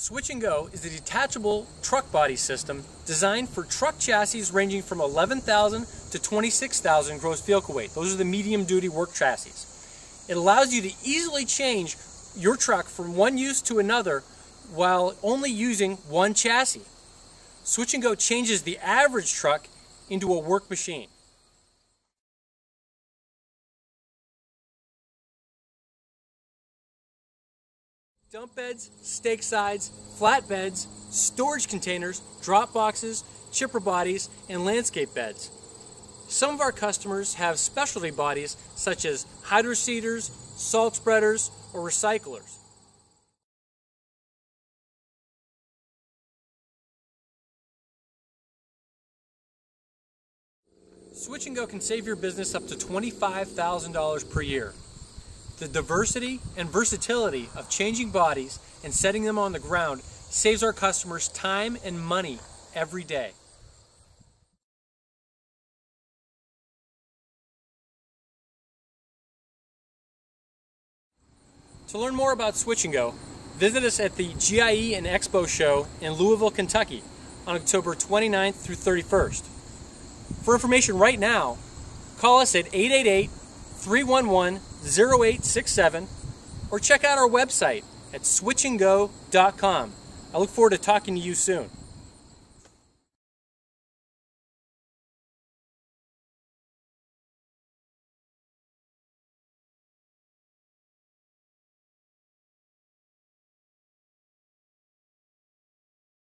Switch and Go is a detachable truck body system designed for truck chassis ranging from 11,000 to 26,000 gross vehicle weight. Those are the medium-duty work chassis. It allows you to easily change your truck from one use to another while only using one chassis. Switch and Go changes the average truck into a work machine. Dump beds, stake sides, flatbeds, storage containers, drop boxes, chipper bodies, and landscape beds. Some of our customers have specialty bodies such as hydro seeders, salt spreaders, or recyclers. Switch and Go can save your business up to $25,000 per year. The diversity and versatility of changing bodies and setting them on the ground saves our customers time and money every day. To learn more about Switch and Go, visit us at the GIE+Expo show in Louisville, Kentucky on October 29th through 31st. For information right now, call us at 888-311-0867 or check out our website at switchandgo.com. I look forward to talking to you soon.